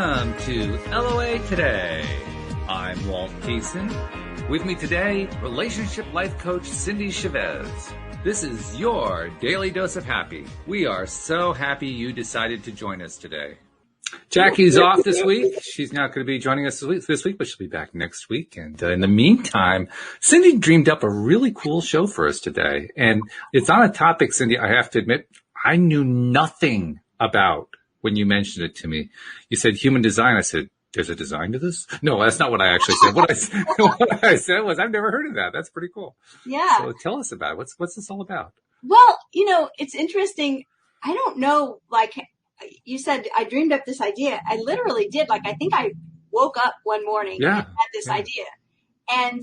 Welcome to LOA Today. I'm Walt Payson. With me today, relationship life coach Cindie Chavez. This is your daily dose of happy. We are so happy you decided to join us today. Jackie's off this week. She's not going to be joining us this week, but she'll be back next week. And in the meantime, Cindie dreamed up a really cool show for us today. And it's on a topic, Cindie, I have to admit, I knew nothing about when you mentioned it to me. You said human design. I said, there's a design to this? No, that's not what I actually said. What I said was, I've never heard of that. That's pretty cool. Yeah. So tell us about it. What's this all about? Well, it's interesting. I don't know, like you said, I dreamed up this idea. I literally did. Like, I think I woke up one morning and had this idea. And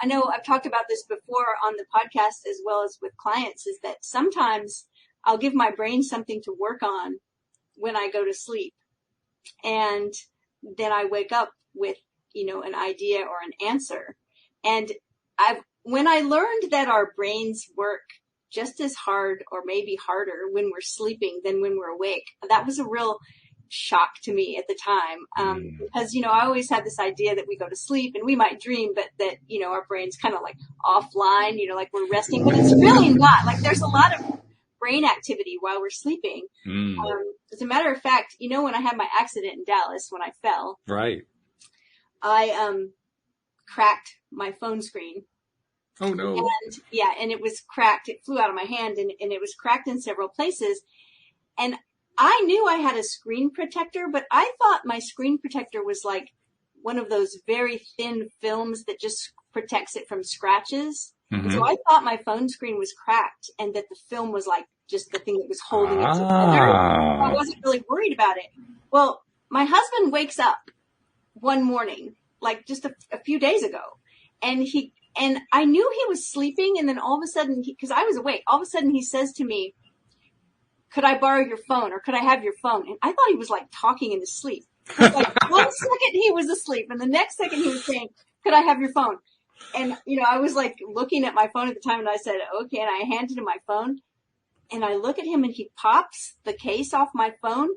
I know I've talked about this before on the podcast as well as with clients, is that sometimes I'll give my brain something to work on when I go to sleep. And then I wake up with, an idea or an answer. And when I learned that our brains work just as hard or maybe harder when we're sleeping than when we're awake, that was a real shock to me at the time. Because, I always had this idea that we go to sleep and we might dream, but that, our brain's kind of like offline, like we're resting, but it's really not. Like, there's a lot of brain activity while we're sleeping. As a matter of fact, when I had my accident in Dallas, when I fell, right, I cracked my phone screen. Oh no! And it was cracked. It flew out of my hand, and it was cracked in several places. And I knew I had a screen protector, but I thought my screen protector was like one of those very thin films that just protects it from scratches. Mm-hmm. So I thought my phone screen was cracked and that the film was like just the thing that was holding it together. I wasn't really worried about it. Well, my husband wakes up one morning, like just a few days ago, and I knew he was sleeping. And then all of a sudden, because I was awake, all of a sudden he says to me, "Could I borrow your phone, or could I have your phone?" And I thought he was like talking in his sleep. Like 1 second he was asleep, and the next second he was saying, "Could I have your phone?" And, I was like looking at my phone at the time, and I said, okay. And I handed him my phone, and I look at him, and he pops the case off my phone,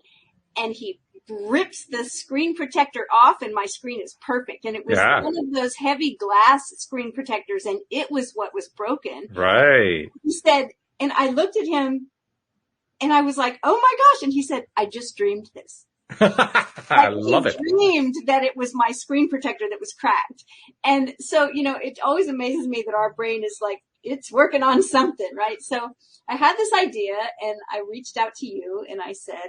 and he rips the screen protector off, and my screen is perfect. And it was one of those heavy glass screen protectors, and it was what was broken. Right. He said, and I looked at him, and I was like, oh my gosh. And he said, I just dreamed this. I love it. He dreamed that it was my screen protector that was cracked. And so, it always amazes me that our brain is like, it's working on something, right? So I had this idea, and I reached out to you, and I said,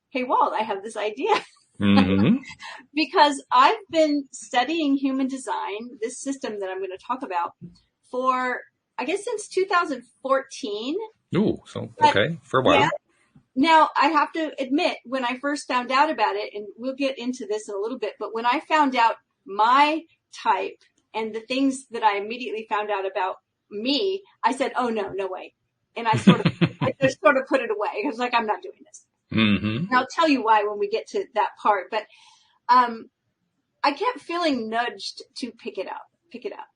hey, Walt, I have this idea. Mm-hmm. Because I've been studying human design, this system that I'm going to talk about, for, I guess, since 2014. Ooh, so, okay, for a while. Yeah. Now, I have to admit, when I first found out about it, and we'll get into this in a little bit, but when I found out my type and the things that I immediately found out about me, I said, oh, no way. And I just sort of put it away. I was like, I'm not doing this. Mm-hmm. And I'll tell you why when we get to that part. But I kept feeling nudged to pick it up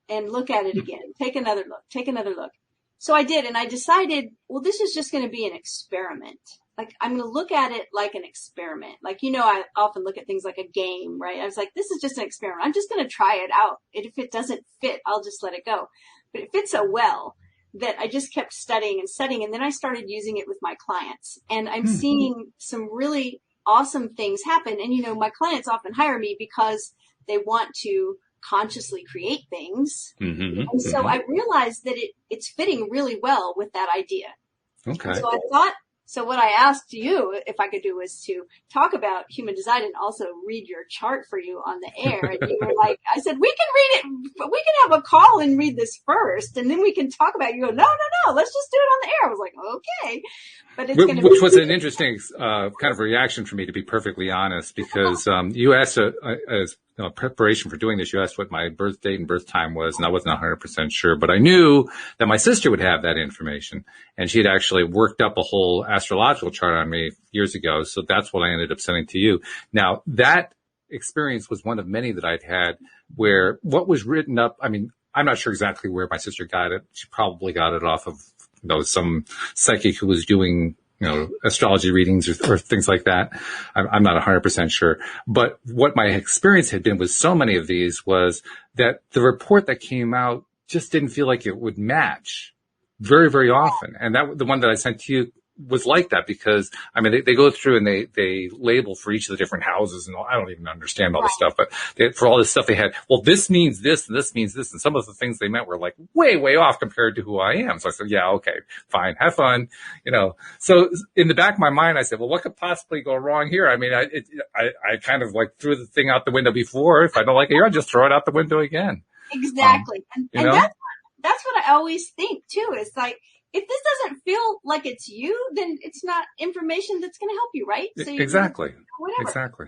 and look at it again. Take another look. So I did, and I decided, well, this is just going to be an experiment. Like, I'm going to look at it like an experiment. Like, I often look at things like a game, right? I was like, this is just an experiment. I'm just going to try it out. And if it doesn't fit, I'll just let it go. But it fits so well that I just kept studying. And then I started using it with my clients. And I'm seeing some really awesome things happen. And, my clients often hire me because they want to consciously create things. Mm-hmm. And so I realized that it's fitting really well with that idea. Okay. So I thought, so what I asked you if I could do was to talk about human design and also read your chart for you on the air. And you were like, I said, we can read it, but we can have a call and read this first, and then we can talk about it. You go, no, let's just do it on the air. I was like, okay. But it's going to be. Which was an interesting kind of reaction for me, to be perfectly honest, because you asked as preparation for doing this, you asked what my birth date and birth time was, and I wasn't 100% sure, but I knew that my sister would have that information, and she had actually worked up a whole astrological chart on me years ago, so that's what I ended up sending to you. Now, that experience was one of many that I'd had where what was written up, I mean, I'm not sure exactly where my sister got it. She probably got it off of, some psychic who was doing, astrology readings or things like that. I'm not 100% sure. But what my experience had been with so many of these was that the report that came out just didn't feel like it would match very, very often. And the one that I sent to you was like that because, I mean, they go through and they label for each of the different houses and all. I don't even understand all this stuff, but for all this stuff they had, well, this means this and this means this. And some of the things they meant were like way, way off compared to who I am. So I said, yeah, okay, fine. Have fun. So in the back of my mind, I said, well, what could possibly go wrong here? I mean, I kind of like threw the thing out the window before. If I don't like it here, I'll just throw it out the window again. Exactly. And that's what I always think too. Is like, if this doesn't feel like it's you, then it's not information that's going to help you, right? So Exactly. Whatever. Exactly.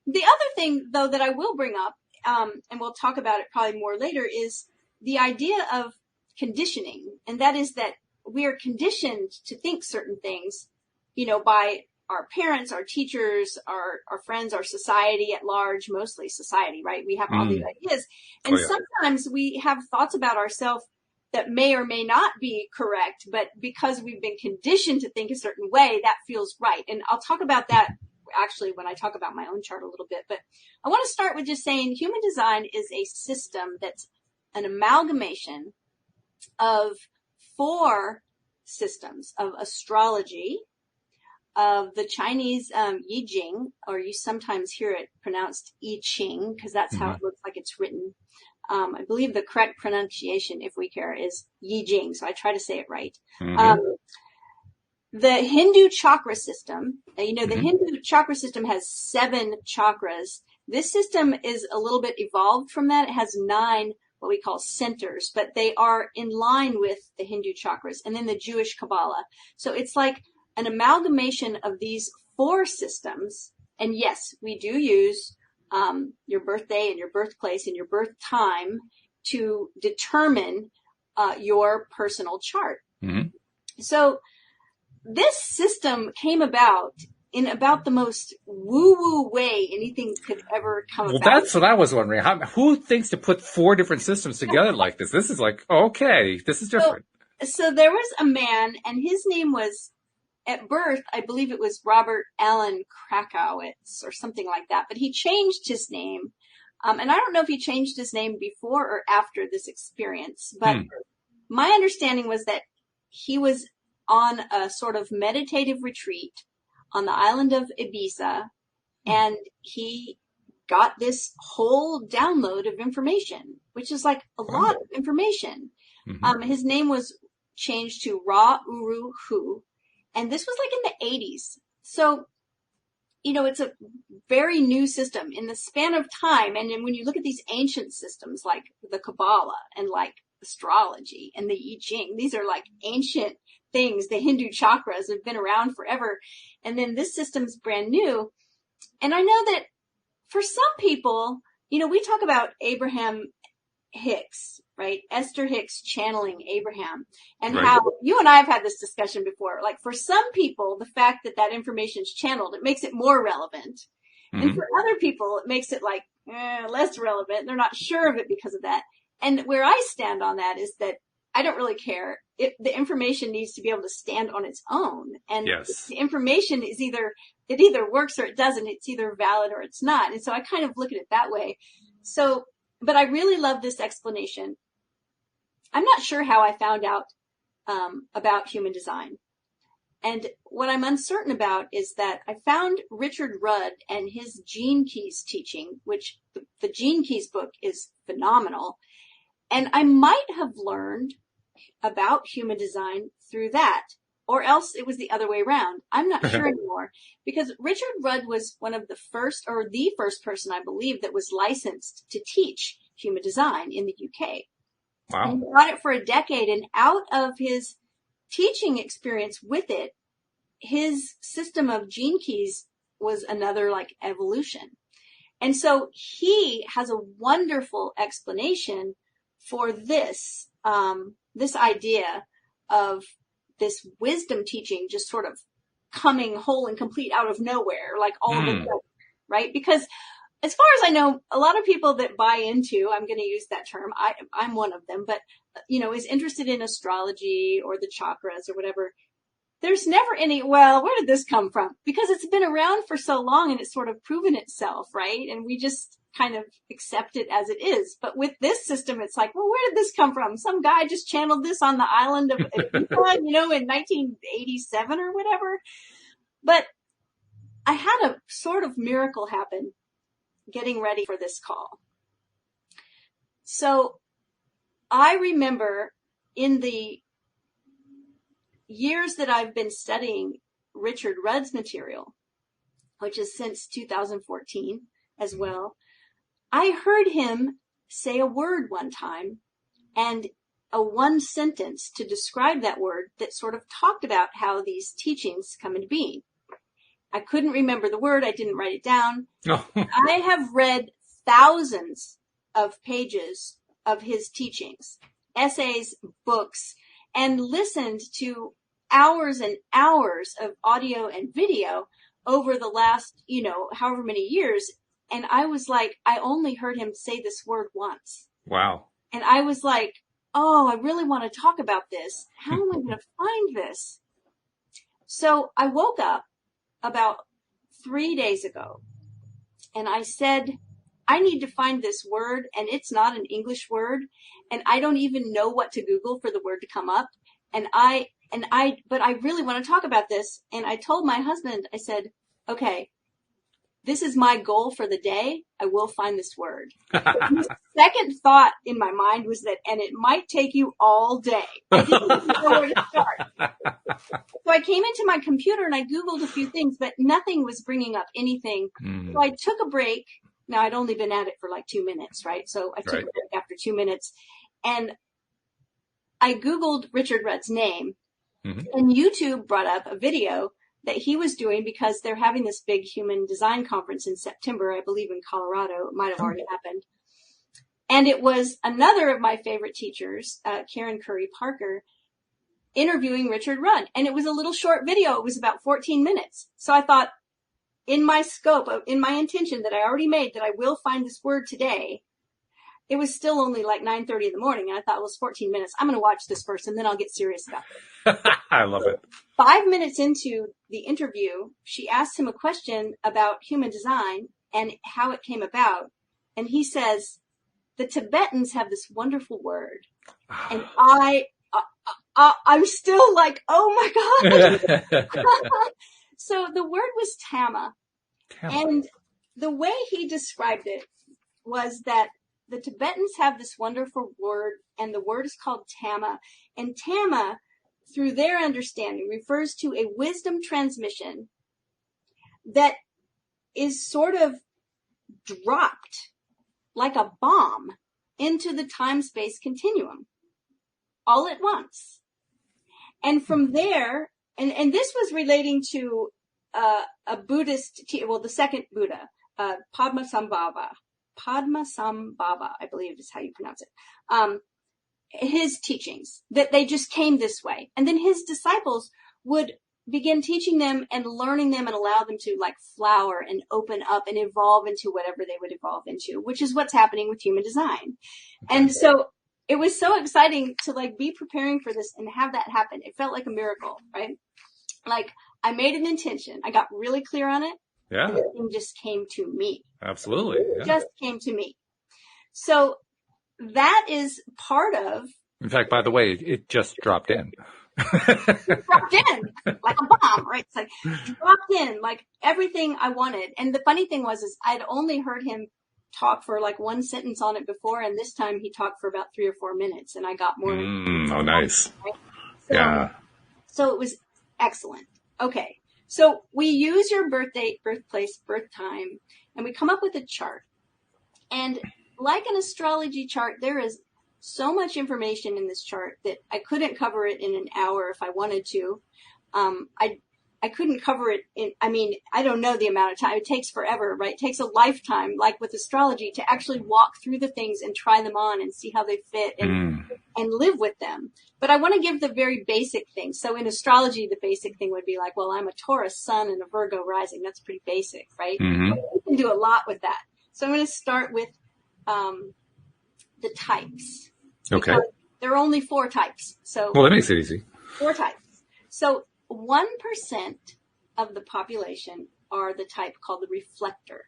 The other thing, though, that I will bring up, and we'll talk about it probably more later, is the idea of conditioning. And that is that we are conditioned to think certain things, by our parents, our teachers, our friends, our society at large, mostly society, right? We have all these ideas. And sometimes we have thoughts about ourselves that may or may not be correct, but because we've been conditioned to think a certain way, that feels right. And I'll talk about that actually when I talk about my own chart a little bit. But I want to start with just saying human design is a system that's an amalgamation of 4 systems of astrology, of the Chinese Yi Jing, or you sometimes hear it pronounced I Ching, because that's how it looks like it's written. I believe the correct pronunciation, if we care, is Yi Jing. So I try to say it right. The Hindu chakra system, the Hindu chakra system has 7 chakras. This system is a little bit evolved from that. It has 9, what we call centers, but they are in line with the Hindu chakras and then the Jewish Kabbalah. So it's like an amalgamation of these 4 systems. And yes, we do use your birthday and your birthplace and your birth time to determine your personal chart. So this system came about in about the most woo-woo way anything could ever come about. Well, that's what I was wondering. Who thinks to put 4 different systems together like this? This is like, okay, this is different. So there was a man, and his name was, at birth, I believe it was Robert Allen Krakowitz or something like that, but he changed his name. And I don't know if he changed his name before or after this experience, but my understanding was that he was on a sort of meditative retreat on the island of Ibiza, and he got this whole download of information, which is like a lot of information. His name was changed to Ra Uru Hu. And this was like in the 80s. So, it's a very new system in the span of time. And then when you look at these ancient systems like the Kabbalah and like astrology and the I Ching, these are like ancient things. The Hindu chakras have been around forever. And then this system's brand new. And I know that for some people, we talk about Abraham Hicks, right? Esther Hicks channeling Abraham, and how you and I have had this discussion before. Like for some people, the fact that information is channeled, it makes it more relevant. And for other people, it makes it like less relevant. They're not sure of it because of that. And where I stand on that is that I don't really care. The information needs to be able to stand on its own. And the information is it either works or it doesn't. It's either valid or it's not. And so I kind of look at it that way. So, but I really love this explanation. I'm not sure how I found out about human design. And what I'm uncertain about is that I found Richard Rudd and his Gene Keys teaching, which the Gene Keys book is phenomenal. And I might have learned about human design through that, or else it was the other way around. I'm not sure anymore, because Richard Rudd was one of the first, or the first person, I believe, that was licensed to teach human design in the UK. Wow. And he taught it for a decade, and out of his teaching experience with it, his system of Gene Keys was another like evolution. And so he has a wonderful explanation for this, this idea of this wisdom teaching just sort of coming whole and complete out of nowhere, like all of it, right? Because as far as I know, a lot of people that buy into, I'm going to use that term, I'm one of them, but, is interested in astrology or the chakras or whatever. there's never any, well, where did this come from? Because it's been around for so long and it's sort of proven itself, right? And we just kind of accept it as it is. But with this system, it's like, well, where did this come from? Some guy just channeled this on the island of, in 1987 or whatever. But I had a sort of miracle happen getting ready for this call. So I remember in the years that I've been studying Richard Rudd's material, which is since 2014 as well, I heard him say a word one time and a one sentence to describe that word that sort of talked about how these teachings come into being. I couldn't remember the word. I didn't write it down. Oh. I have read thousands of pages of his teachings, essays, books, and listened to hours and hours of audio and video over the last, however many years. And I was like, I only heard him say this word once. Wow. And I was like, oh, I really want to talk about this. How am I going to find this? So I woke up about 3 days ago and I said, I need to find this word, and it's not an English word, and I don't even know what to Google for the word to come up. But I really want to talk about this. And I told my husband, I said, okay, this is my goal for the day. I will find this word. The second thought in my mind was that, and it might take you all day. I didn't even know where to start. So I came into my computer and I Googled a few things, but nothing was bringing up anything. Mm. So I took a break. Now, I'd only been at it for like 2 minutes, right? So I took a break after 2 minutes and I Googled Richard Rudd's name, and YouTube brought up a video that he was doing because they're having this big human design conference in September, I believe in Colorado. It might have already happened. And it was another of my favorite teachers, Karen Curry Parker, interviewing Richard Rudd. And it was a little short video. It was about 14 minutes. So I thought, in my scope, in my intention that I already made that I will find this word today, it was still only like 9:30 in the morning. And I thought, well, it's 14 minutes. I'm going to watch this first and then I'll get serious about it. I love it. 5 minutes into the interview, she asked him a question about human design and how it came about. And he says, the Tibetans have this wonderful word. And I'm still like, oh my God. So the word was Tama. And the way he described it was that the Tibetans have this wonderful word, and the word is called Tama. And Tama, through their understanding, refers to a wisdom transmission that is sort of dropped like a bomb into the time-space continuum all at once. And from there, and this was relating to a Buddhist, the second Buddha, Padmasambhava, I believe is how you pronounce it. His teachings, that they just came this way. And then his disciples would begin teaching them and learning them and allow them to like flower and open up and evolve into whatever they would evolve into, which is what's happening with human design. And so it was so exciting to like be preparing for this and have that happen. It felt like a miracle, right? Like I made an intention. I got really clear on it. Yeah. And the thing just came to me. Absolutely. Yeah. It just came to me. So that is part of. In fact, by the way, it just dropped in. Dropped in like a bomb, right? It's like dropped in like everything I wanted. And the funny thing was, is I'd only heard him talk for like one sentence on it before. And this time he talked for about 3 or 4 minutes and I got more. Oh, nice. Right? Yeah. So it was excellent. Okay. So we use your birth date, birthplace, birth time, and we come up with a chart. And like an astrology chart, there is so much information in this chart that I couldn't cover it in an hour if I wanted to. I couldn't cover it I don't know the amount of time. It takes forever, right? It takes a lifetime, like with astrology, to actually walk through the things and try them on and see how they fit and live with them. But I want to give the very basic things. So in astrology, the basic thing would be like, well, I'm a Taurus sun and a Virgo rising. That's pretty basic, right? Mm-hmm. You can do a lot with that. So I'm going to start with the types. Okay. There are only 4 types. So well, that makes it easy. 4 types. So 1% of the population are the type called the reflector.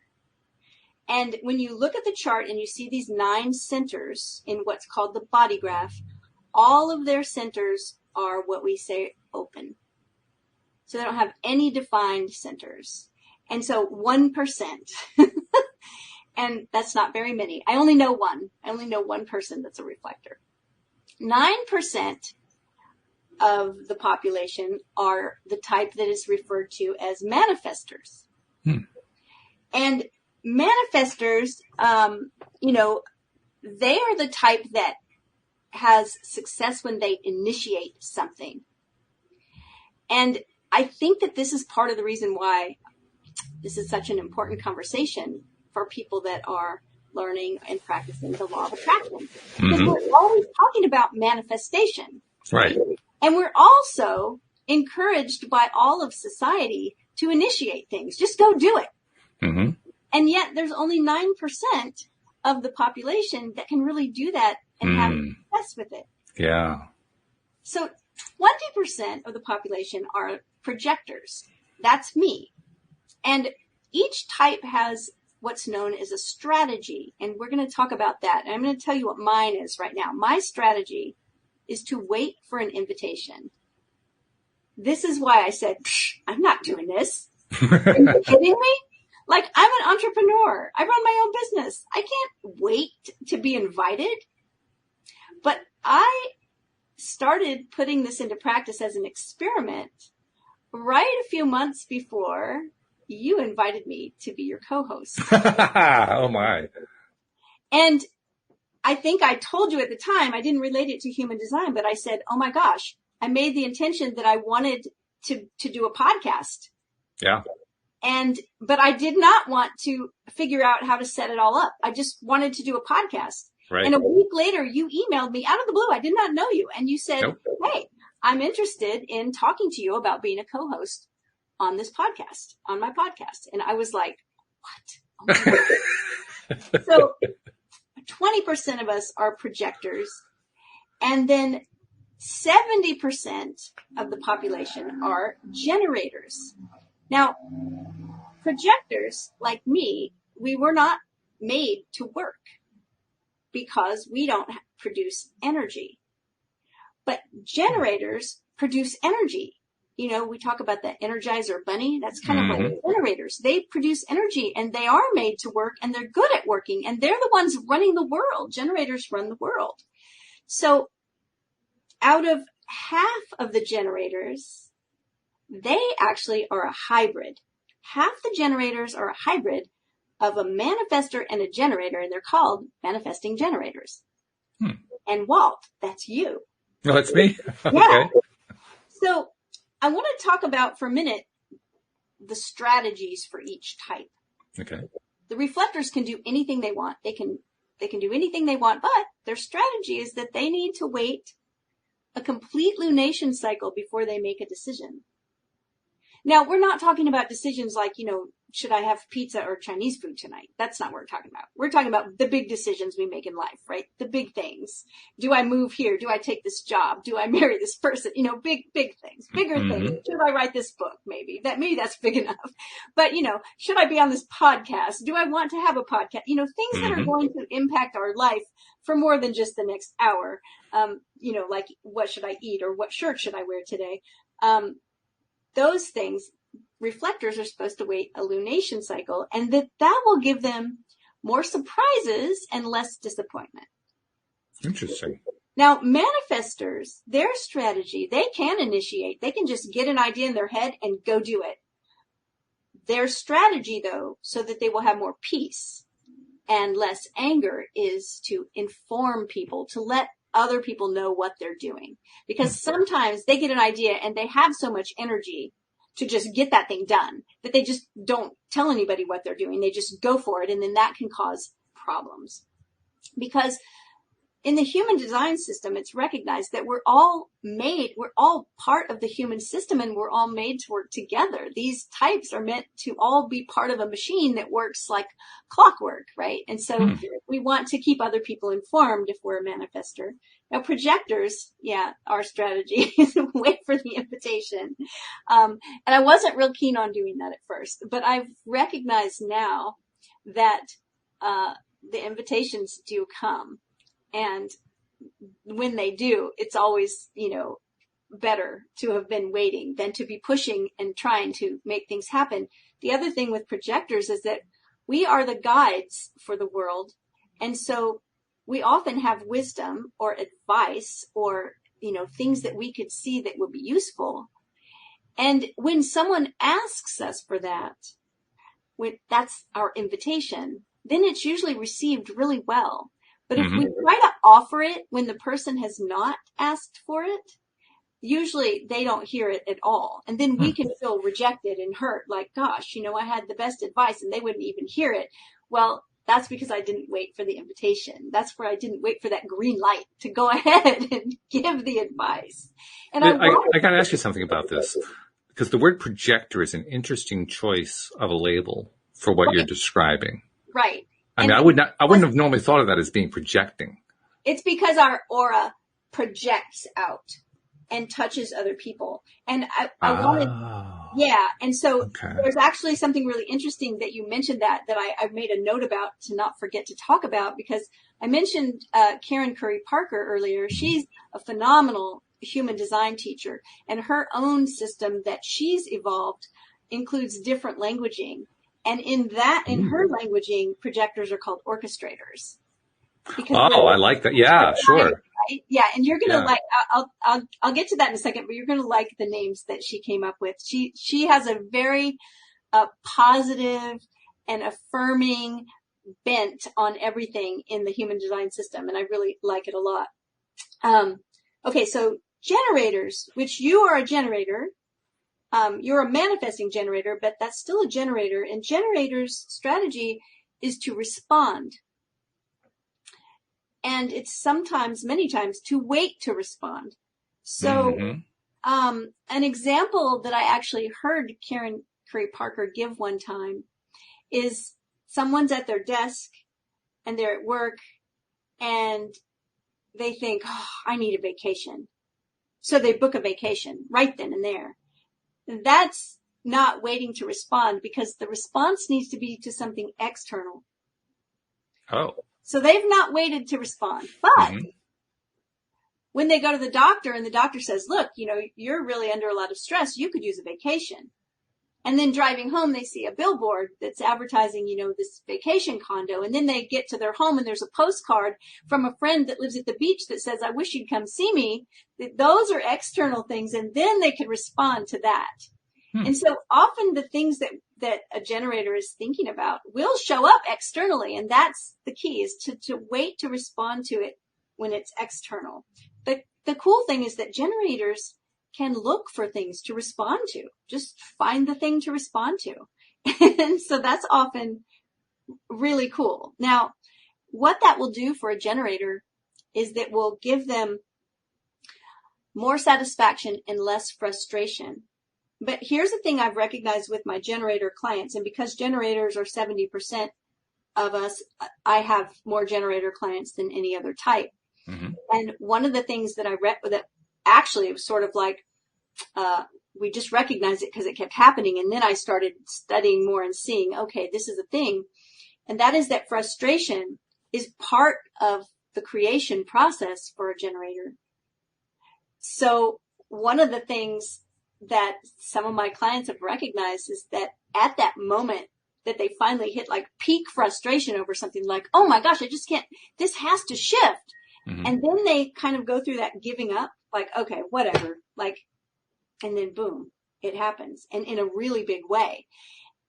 And when you look at the chart and you see these 9 centers in what's called the body graph, all of their centers are what we say open. So they don't have any defined centers. And so 1%, and that's not very many. I only know one person that's a reflector. 9% of the population are the type that is referred to as manifestors. And manifestors, they are the type that has success when they initiate something. And I think that this is part of the reason why this is such an important conversation for people that are learning and practicing the law of attraction. Because we're always talking about manifestation. Right. And we're also encouraged by all of society to initiate things. Just go do it. And yet there's only 9% of the population that can really do that and have success with it. Yeah. So 20% of the population are projectors. That's me. And each type has what's known as a strategy. And we're going to talk about that. And I'm going to tell you what mine is right now. My strategy is to wait for an invitation. This is why I said, I'm not doing this. Are you kidding me? Like, I'm an entrepreneur. I run my own business. I can't wait to be invited. But I started putting this into practice as an experiment right a few months before you invited me to be your co-host. Oh my. And I think I told you at the time, I didn't relate it to human design, but I said, oh my gosh, I made the intention that I wanted to do a podcast. Yeah. But I did not want to figure out how to set it all up. I just wanted to do a podcast. Right. And a week later, you emailed me out of the blue. I did not know you. And you said, Hey, I'm interested in talking to you about being a co-host on this podcast, on my podcast. And I was like, what? Oh my God. So 20% of us are projectors. And then 70% of the population are generators. Now, projectors like me, we were not made to work because we don't produce energy. But generators produce energy. You know, we talk about the Energizer Bunny. That's kind of like generators. They produce energy and they are made to work and they're good at working and they're the ones running the world. Generators run the world. So out of half of the generators, they actually are a hybrid. Half the generators are a hybrid of a manifestor and a generator, and they're called manifesting generators. And Walt, that's you. Oh, that's me? Yeah. Okay. So I want to talk about for a minute the strategies for each type. Okay. The reflectors can do anything they want. They can do anything they want, but their strategy is that they need to wait a complete lunation cycle before they make a decision. Now, we're not talking about decisions like, you know, should I have pizza or Chinese food tonight? That's not what we're talking about. We're talking about the big decisions we make in life, right? The big things. Do I move here? Do I take this job? Do I marry this person? You know, big things, bigger things. Should I write this book? Maybe that's big enough. But, you know, should I be on this podcast? Do I want to have a podcast? You know, things that are going to impact our life for more than just the next hour. You know, like what should I eat or what shirt should I wear today? Those things, reflectors are supposed to wait a lunation cycle, and that will give them more surprises and less disappointment. Interesting. Now, manifestors, their strategy, they can initiate. They can just get an idea in their head and go do it. Their strategy, though, so that they will have more peace and less anger, is to inform people, to let other people know what they're doing. Because sometimes they get an idea and they have so much energy to just get that thing done that they just don't tell anybody what they're doing. They just go for it. And then that can cause problems. Because in the human design system, it's recognized that we're all part of the human system, and we're all made to work together. These types are meant to all be part of a machine that works like clockwork, right? And so we want to keep other people informed if we're a manifester. Now, projectors, our strategy is to wait for the invitation. And I wasn't real keen on doing that at first, but I've recognized now that the invitations do come. And when they do, it's always, better to have been waiting than to be pushing and trying to make things happen. The other thing with projectors is that we are the guides for the world. And so we often have wisdom or advice or, things that we could see that would be useful. And when someone asks us for that, that's our invitation, then it's usually received really well. But if we try to offer it when the person has not asked for it, usually they don't hear it at all. And then we can feel rejected and hurt, like, gosh, I had the best advice and they wouldn't even hear it. Well, that's because I didn't wait for the invitation. That's where I didn't wait for that green light to go ahead and give the advice. And I got to ask you something about this, because the word projector is an interesting choice of a label for what you're describing. Right. I mean, I wouldn't have normally thought of that as being projecting. It's because our aura projects out and touches other people. And I wanted, And so there's actually something really interesting that you mentioned that I've made a note about to not forget to talk about, because I mentioned Karen Curry Parker earlier. She's a phenomenal human design teacher, and her own system that she's evolved includes different languaging. And in her languaging, projectors are called orchestrators. I like that. Yeah, sure. Right? Yeah, and you're gonna like. I'll get to that in a second, but you're gonna like the names that she came up with. She has a very positive and affirming bent on everything in the human design system, and I really like it a lot. Okay, so generators, which you are a generator. You're a manifesting generator, but that's still a generator. And generators' strategy is to respond. And it's many times, to wait to respond. So, an example that I actually heard Karen Curry Parker give one time is someone's at their desk and they're at work and they think, I need a vacation. So they book a vacation right then and there. That's not waiting to respond, because the response needs to be to something external. Oh. So they've not waited to respond. But when they go to the doctor and the doctor says, look, you're really under a lot of stress, you could use a vacation. And then driving home, they see a billboard that's advertising, this vacation condo. And then they get to their home and there's a postcard from a friend that lives at the beach that says, I wish you'd come see me. Those are external things. And then they can respond to that. And so often the things that a generator is thinking about will show up externally. And that's the key, is to wait to respond to it when it's external. But the cool thing is that generators can look for things to respond to. Just find the thing to respond to. And so that's often really cool. Now, what that will do for a generator is that will give them more satisfaction and less frustration. But here's the thing I've recognized with my generator clients, and because generators are 70% of us, I have more generator clients than any other type. And one of the things that I read that actually it was sort of like, we just recognized it because it kept happening. And then I started studying more and seeing, okay, this is a thing. And that is that frustration is part of the creation process for a generator. So one of the things that some of my clients have recognized is that at that moment that they finally hit like peak frustration over something, like, oh my gosh, I just can't, this has to shift. And then they kind of go through that giving up, like, okay, whatever, like, and then boom, it happens. And in a really big way.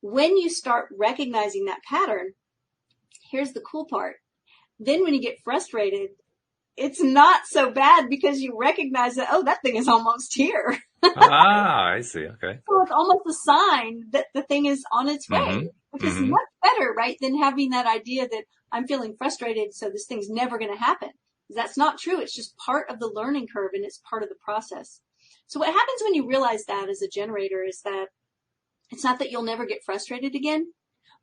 When you start recognizing that pattern, here's the cool part. Then when you get frustrated, it's not so bad because you recognize that, oh, that thing is almost here. I see. Okay. So it's almost a sign that the thing is on its way, which is much better, right, than having that idea that I'm feeling frustrated, so this thing's never going to happen. That's not true. It's just part of the learning curve, and it's part of the process. So what happens when you realize that as a generator is that it's not that you'll never get frustrated again,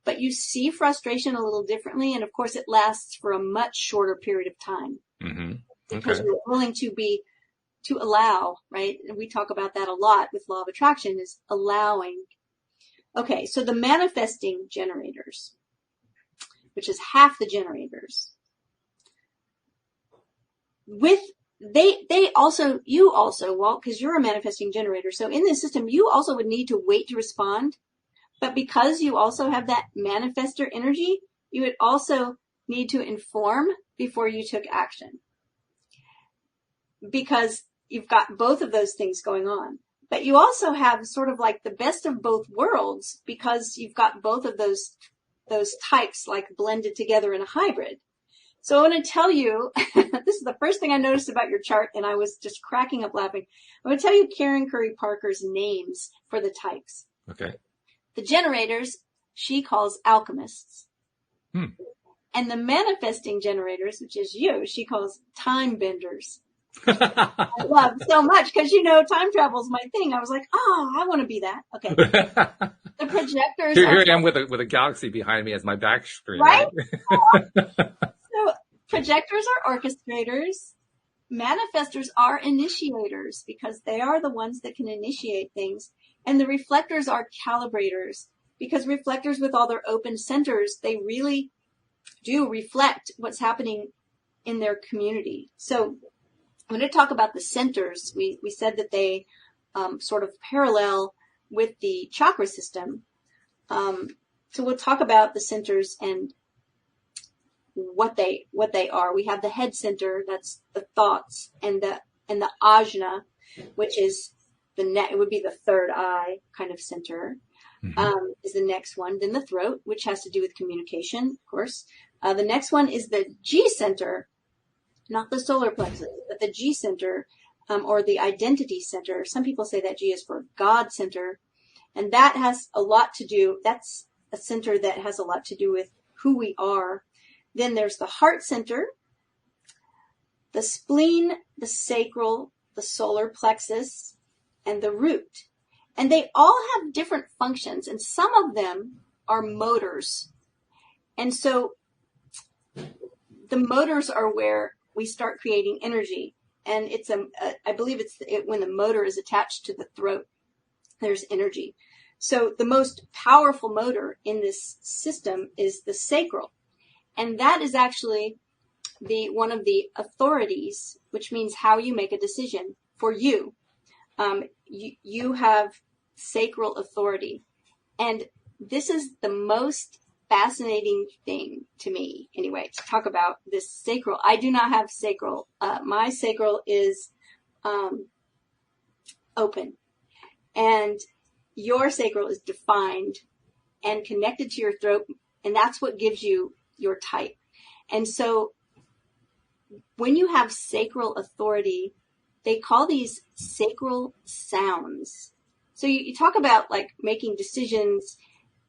but you see frustration a little differently. And of course, it lasts for a much shorter period of time. Mm-hmm. Because Okay. you're willing to allow, right? And we talk about that a lot with law of attraction, is allowing. Okay, so the manifesting generators, which is half the generators, you also, Walt, because you're a manifesting generator. So in this system, you also would need to wait to respond. But because you also have that manifester energy, you would also need to inform before you took action. Because you've got both of those things going on. But you also have sort of like the best of both worlds, because you've got both of those types like blended together in a hybrid. So I want to tell you, this is the first thing I noticed about your chart, and I was just cracking up laughing. I'm going to tell you Karen Curry Parker's names for the types. Okay. The generators, she calls alchemists. And the manifesting generators, which is you, she calls time benders. I love so much because, time travel is my thing. I was like, oh, I want to be that. Okay. The projectors. Here I am with a galaxy behind me as my back screen. Right? So projectors are orchestrators. Manifestors are initiators because they are the ones that can initiate things. And the reflectors are calibrators because reflectors with all their open centers, they really do reflect what's happening in their community. So I'm going to talk about the centers. We said that they sort of parallel with the chakra system. So we'll talk about the centers and what they are. We have the head center, that's the thoughts, and the ajna, which is it would be the third eye kind of center, is the next one. Then the throat, which has to do with communication, of course. The next one is the G center, not the solar plexus, but the G center, or the identity center. Some people say that G is for God center. And that has a lot to do, that's a center that has a lot to do with who we are. Then there's the heart center, the spleen, the sacral, the solar plexus, and the root. And they all have different functions, and some of them are motors. And so the motors are where we start creating energy. And it's I believe it's when the motor is attached to the throat, there's energy. So the most powerful motor in this system is the sacral. And that is actually one of the authorities, which means how you make a decision for you. You have sacral authority. And this is the most fascinating thing to me, anyway, to talk about this sacral. I do not have sacral. My sacral is open. And your sacral is defined and connected to your throat. And that's what gives you your type. And so when you have sacral authority, they call these sacral sounds. So you talk about like making decisions,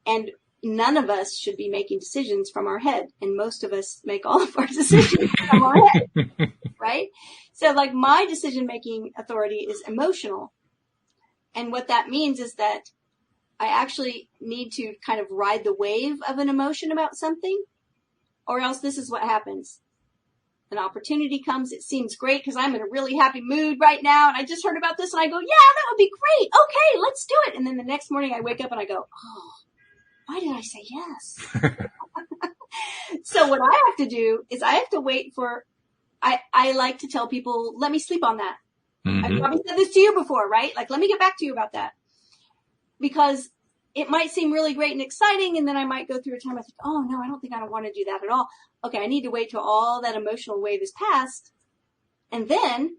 and none of us should be making decisions from our head. And most of us make all of our decisions from our head, right? So like my decision-making authority is emotional. And what that means is that I actually need to kind of ride the wave of an emotion about something, or else this is what happens. An opportunity comes. It seems great because I'm in a really happy mood right now. And I just heard about this and I go, yeah, that would be great. Okay, let's do it. And then the next morning I wake up and I go, oh, why did I say yes? So what I have to do is I have to wait for, I like to tell people, let me sleep on that. Mm-hmm. I've probably said this to you before, right? Like, let me get back to you about that. Because it might seem really great and exciting, and then I might go through a time I think, oh, no, I don't think I want to do that at all. Okay, I need to wait till all that emotional wave is past, and then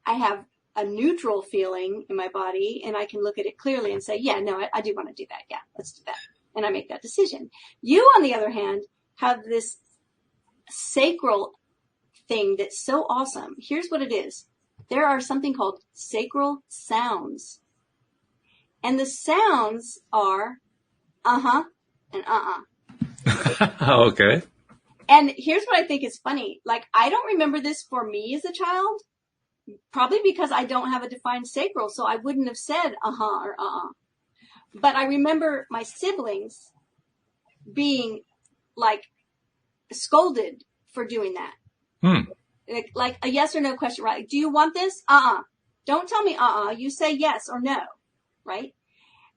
I have a neutral feeling in my body, and I can look at it clearly and say, yeah, no, I do want to do that. Yeah, let's do that. And I make that decision. You, on the other hand, have this sacral thing that's so awesome. Here's what it is. There are something called sacral sounds. And the sounds are uh-huh and uh-uh. Okay. And here's what I think is funny. Like, I don't remember this for me as a child, probably because I don't have a defined sacral, so I wouldn't have said uh-huh or uh-uh. But I remember my siblings being like scolded for doing that. Like a yes or no question, right? Do you want this? Uh-uh. Don't tell me uh-uh. You say yes or no, right?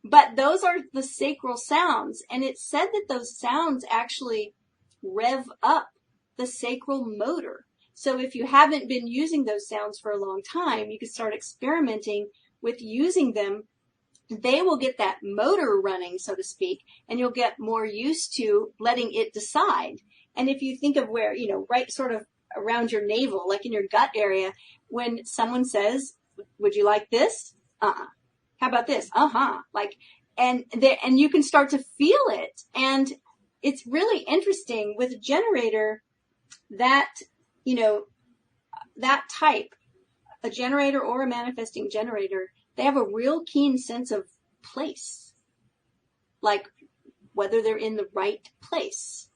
But those are the sacral sounds. And it's said that those sounds actually rev up the sacral motor. So if you haven't been using those sounds for a long time, you can start experimenting with using them. They will get that motor running, so to speak, and you'll get more used to letting it decide. And if you think of where, right sort of around your navel, like in your gut area, when someone says, would you like this? Uh-uh. How about this? Uh-huh. Like, and you can start to feel it. And it's really interesting with a generator that, that type, a generator or a manifesting generator, they have a real keen sense of place, like whether they're in the right place.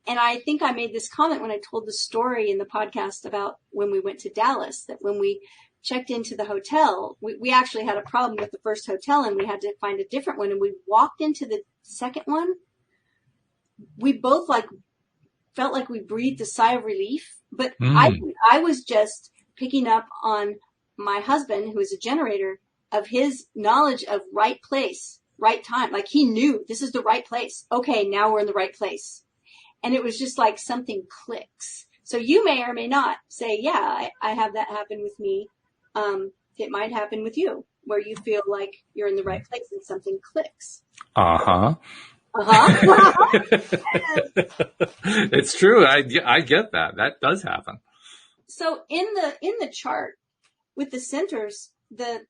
And I think I made this comment when I told the story in the podcast about when we went to Dallas, that when we checked into the hotel, we actually had a problem with the first hotel and we had to find a different one. And we walked into the second one. We both felt like we breathed a sigh of relief, but I was just picking up on my husband, who is a generator, of his knowledge of right place, right time. Like he knew this is the right place. Okay, now we're in the right place. And it was just like something clicks. So you may or may not say, yeah, I have that happen with me. It might happen with you where you feel like you're in the right place and something clicks. Uh-huh. Uh-huh. It's true. I get that. That does happen. So in the chart with the centers, there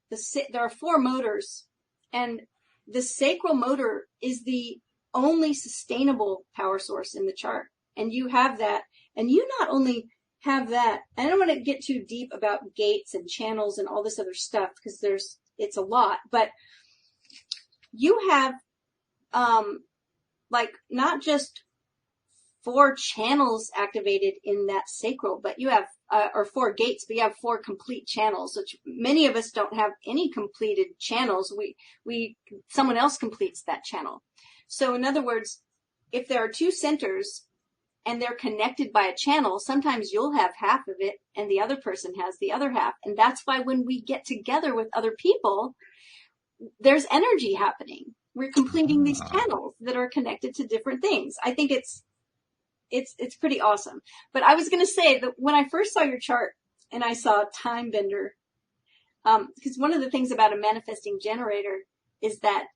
are 4 motors, and the sacral motor is the only sustainable power source in the chart. And you have that. And you not only have that, I don't want to get too deep about gates and channels and all this other stuff because it's a lot, but you have, not just 4 channels activated in that sacral, but you have, or 4 gates, but you have 4 complete channels, which many of us don't have any completed channels. Someone else completes that channel. So in other words, if there are 2 centers and they're connected by a channel, sometimes you'll have half of it and the other person has the other half. And that's why when we get together with other people, there's energy happening. We're completing these channels that are connected to different things. I think it's pretty awesome. But I was going to say that when I first saw your chart and I saw Time Bender, because one of the things about a manifesting generator is that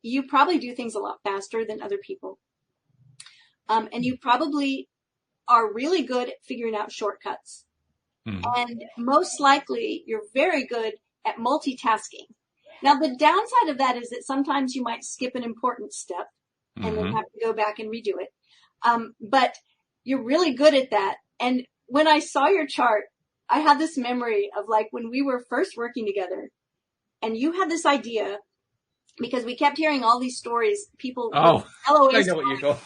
you probably do things a lot faster than other people. And you probably are really good at figuring out shortcuts. And most likely you're very good at multitasking. Now, the downside of that is that sometimes you might skip an important step and then have to go back and redo it. But you're really good at that. And when I saw your chart, I had this memory of like when we were first working together and you had this idea because we kept hearing all these stories, people. Oh, LOA I know what you go.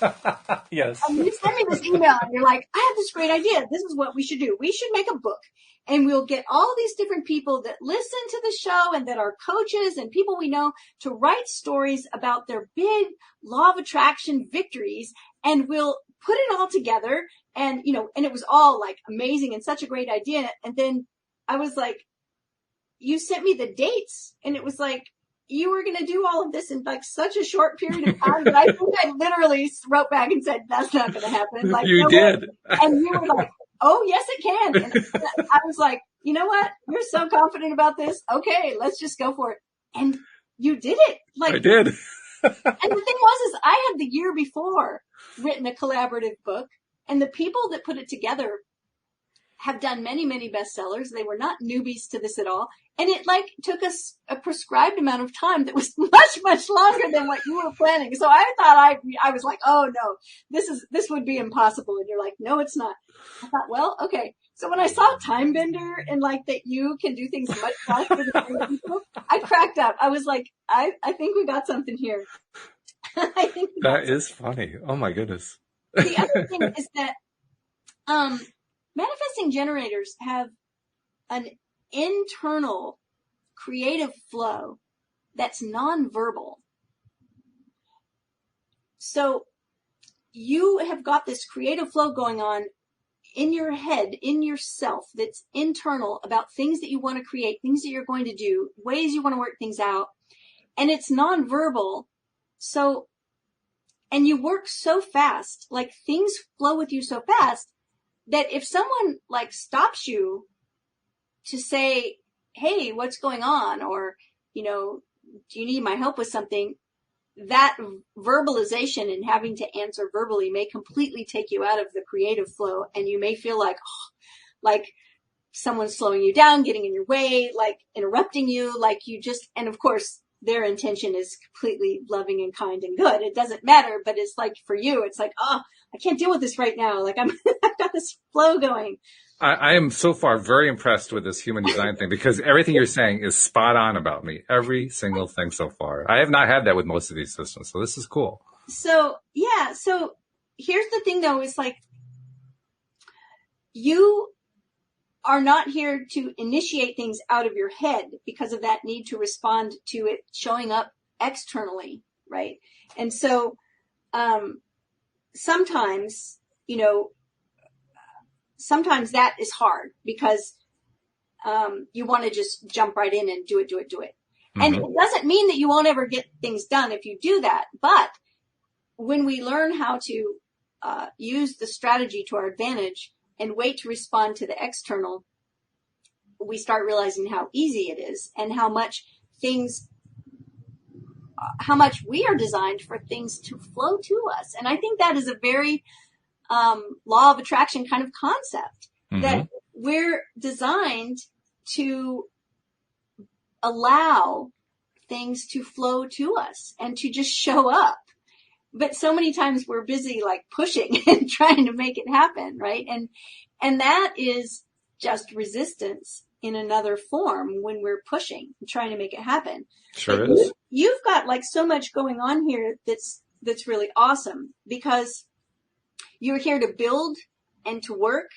Yes. And you sent me this email and you're like, I have this great idea. This is what we should do. We should make a book and we'll get all these different people that listen to the show and that are coaches and people we know to write stories about their big law of attraction victories. And we'll put it all together and, and it was all like amazing and such a great idea. And then I was like, you sent me the dates and it was like, you were going to do all of this in like such a short period of time that I think I literally wrote back and said, that's not going to happen. Like, you did. And you were like, oh, yes, it can. And I was like, you know what? You're so confident about this. Okay, let's just go for it. And you did it. Like I did. And the thing was, I had the year before written a collaborative book and the people that put it together have done many, many bestsellers. They were not newbies to this at all. And it like took us a prescribed amount of time that was much, much longer than what you were planning. So I thought I was like, oh no, this would be impossible. And you're like, no, it's not. I thought, well, okay. So when I saw Time Bender and like that you can do things much faster than other people, I cracked up. I was like, I think we got something here. I think that is funny. Oh my goodness. The other thing is that Manifesting generators have an internal creative flow that's nonverbal. So you have got this creative flow going on in your head, in yourself, that's internal about things that you want to create, things that you're going to do, ways you want to work things out. And it's nonverbal. So, and you work so fast, like things flow with you so fast that if someone like stops you to say, hey, what's going on? Or, you know, do you need my help with something? That verbalization and having to answer verbally may completely take you out of the creative flow. And you may feel like someone's slowing you down, getting in your way, like interrupting you, like you just, and of course their intention is completely loving and kind and good. It doesn't matter, but it's like for you, it's like, oh, I can't deal with this right now. Like I've got this flow going. I am so far very impressed with this human design thing because everything you're saying is spot on about me. Every single thing so far. I have not had that with most of these systems. So this is cool. So, yeah. So here's the thing though, is like you are not here to initiate things out of your head because of that need to respond to it showing up externally. Right. And so, sometimes, you know, sometimes that is hard because you want to just jump right in and do it. Mm-hmm. And it doesn't mean that you won't ever get things done if you do that. But when we learn how to use the strategy to our advantage and wait to respond to the external, we start realizing how easy it is and how much we are designed for things to flow to us. And I think that is a very law of attraction kind of concept, mm-hmm. that we're designed to allow things to flow to us and to just show up. But so many times we're busy like pushing and trying to make it happen, right? And that is just resistance in another form when we're pushing and trying to make it happen. Sure is. You've got like so much going on here that's really awesome because you're here to build and to work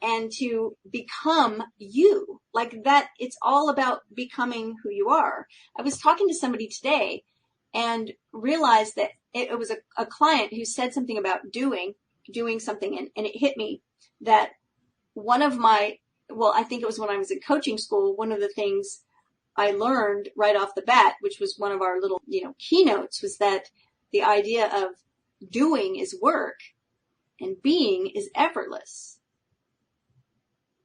and to become you. Like that, it's all about becoming who you are. I was talking to somebody today and realized that it was a client who said something about doing something. And it hit me that I think it was when I was in coaching school, one of the things I learned right off the bat, which was one of our little, keynotes, was that the idea of doing is work and being is effortless.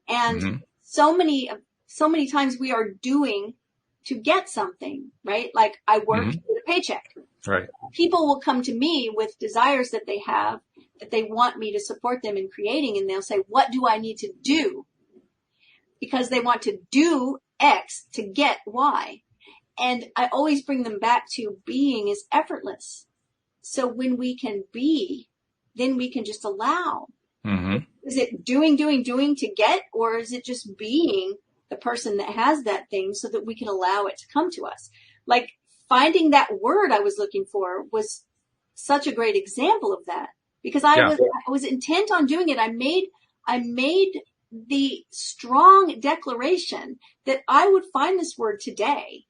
And mm-hmm. so many times we are doing to get something, right? Like I work mm-hmm. to get a paycheck. Right. People will come to me with desires that they have, that they want me to support them in creating. And they'll say, what do I need to do? Because they want to do X to get Y. And I always bring them back to being is effortless. So when we can be, then we can just allow. Mm-hmm. Is it doing to get, or is it just being the person that has that thing so that we can allow it to come to us? Like finding that word I was looking for was such a great example of that because I was intent on doing it. I made the strong declaration that I would find this word today.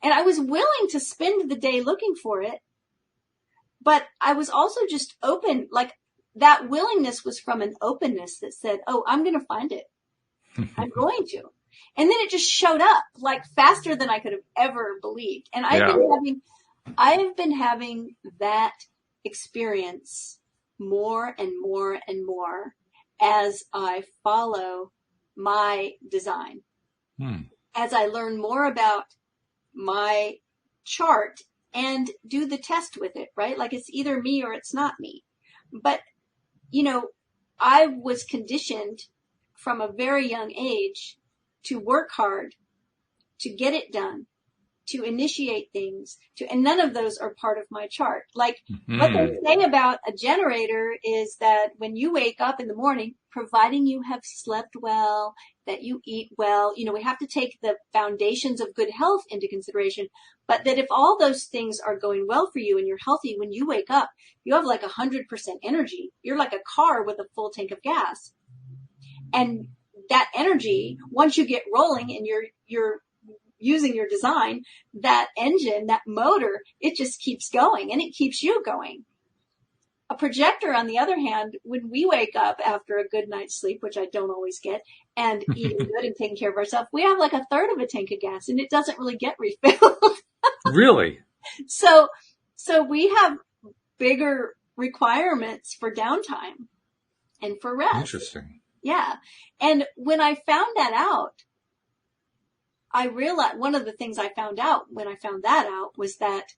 And I was willing to spend the day looking for it. But I was also just open, like that willingness was from an openness that said, oh, I'm going to find it. I'm going to. And then it just showed up like faster than I could have ever believed. And I've been having that experience more and more and more as I follow my design. As I learn more about my chart and do the test with it, right? Like it's either me or it's not me. But, I was conditioned from a very young age to work hard, to get it done, to initiate things, and none of those are part of my chart. Like what they say about a generator is that when you wake up in the morning, providing you have slept well, that you eat well, we have to take the foundations of good health into consideration, but that if all those things are going well for you and you're healthy, when you wake up, you have like 100% energy. You're like a car with a full tank of gas. And that energy, once you get rolling and you're using your design, that engine, that motor, it just keeps going and it keeps you going. A projector, on the other hand, when we wake up after a good night's sleep, which I don't always get, and eating good and taking care of ourselves, we have like a third of a tank of gas and it doesn't really get refilled. Really? So we have bigger requirements for downtime and for rest. Interesting. Yeah. And when I found that out, I realized one of the things I found out when I found that out was that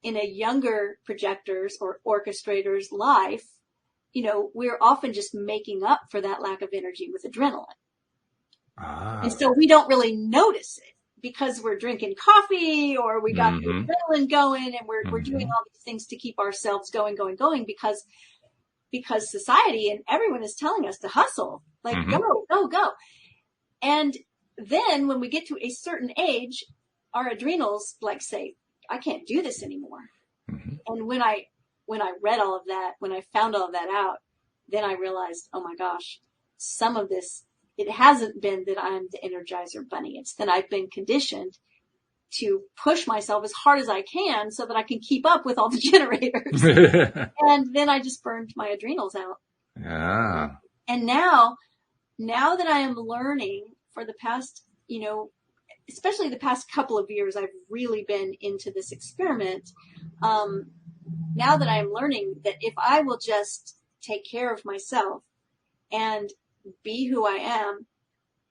in a younger projector's or orchestrator's life, we're often just making up for that lack of energy with adrenaline. And so we don't really notice it because we're drinking coffee or we got the adrenaline going and we're doing all these things to keep ourselves going because society and everyone is telling us to hustle, like go. And then when we get to a certain age, our adrenals like say, I can't do this anymore. And when I read all of that, when I found all of that out, then I realized, oh my gosh, some of this, it hasn't been that I'm the Energizer Bunny. It's that I've been conditioned to push myself as hard as I can so that I can keep up with all the generators. And then I just burned my adrenals out. Yeah. And now that I am learning for the past, especially the past couple of years, I've really been into this experiment. Now that I'm learning that if I will just take care of myself and be who I am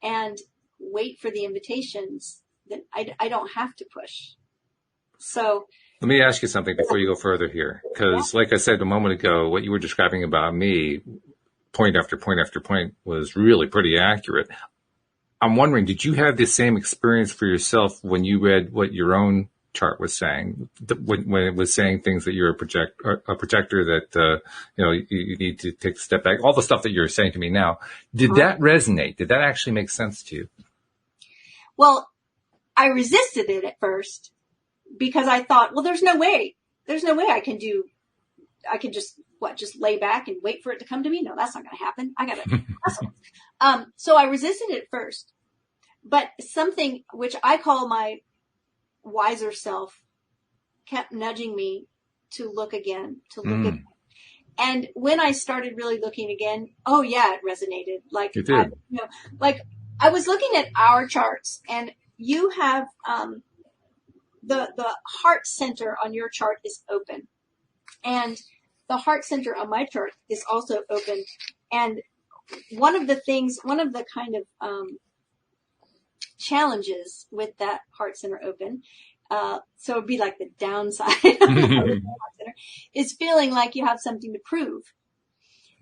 and wait for the invitations, then I don't have to push. So let me ask you something before you go further here. Because like I said a moment ago, what you were describing about me, point after point after point, was really pretty accurate. I'm wondering, did you have the same experience for yourself when you read what your own chart was saying, when it was saying things that you're a projector, that, you need to take a step back, all the stuff that you're saying to me now? Did that resonate? Did that actually make sense to you? Well, I resisted it at first because I thought, well, there's no way I can just lay back and wait for it to come to me. No, that's not going to happen. I got to hustle. So I resisted it first, but something which I call my wiser self kept nudging me to look again, again. And when I started really looking again, oh yeah, it resonated. Like, it did. I was looking at our charts, and you have, the heart center on your chart is open, and the heart center on my chart is also open. And one of the kind of challenges with that heart center open, so it'd be like the downside of the heart center, is feeling like you have something to prove.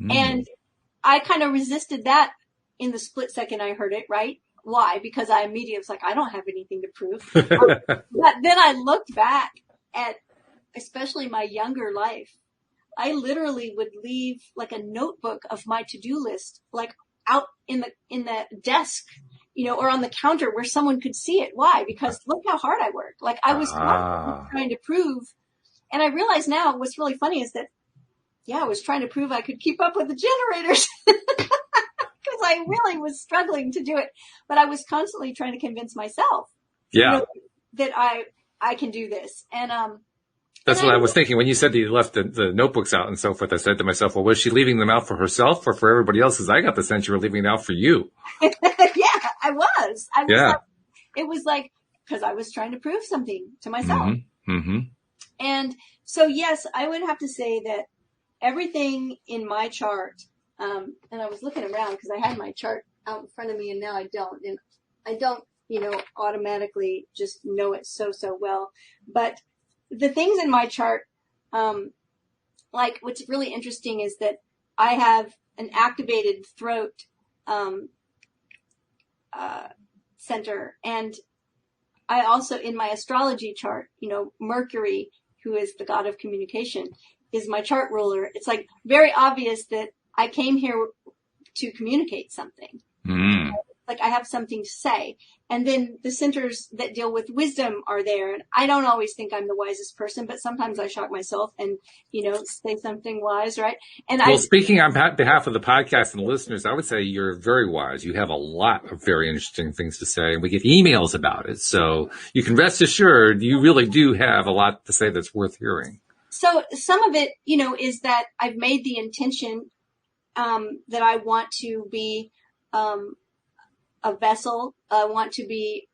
And I kind of resisted that in the split second I heard it, right? Why? Because I immediately was like, I don't have anything to prove. But then I looked back at especially my younger life. I literally would leave like a notebook of my to-do list, like out in the desk, or on the counter where someone could see it. Why? Because look how hard I worked. Like I was trying to prove. And I realize now what's really funny is that, I was trying to prove I could keep up with the generators because I really was struggling to do it. But I was constantly trying to convince myself that I can do this. And, that's what I was thinking. When you said that you left the notebooks out and so forth, I said to myself, well, was she leaving them out for herself or for everybody else? Because I got the sense you were leaving it out for you. Yeah, I was. It was like, because I was trying to prove something to myself. And so, yes, I would have to say that everything in my chart, and I was looking around because I had my chart out in front of me and now I don't. And I don't, automatically just know it so well. But the things in my chart, like what's really interesting is that I have an activated throat center, and I also, in my astrology chart, Mercury, who is the god of communication, is my chart ruler. It's like very obvious that I came here to communicate something. Mm. Like I have something to say. And then the centers that deal with wisdom are there. And I don't always think I'm the wisest person, but sometimes I shock myself and, say something wise, right? And speaking on behalf of the podcast and the listeners, I would say you're very wise. You have a lot of very interesting things to say, and we get emails about it. So you can rest assured you really do have a lot to say that's worth hearing. So some of it, is that I've made the intention that I want to be a vessel. I want to be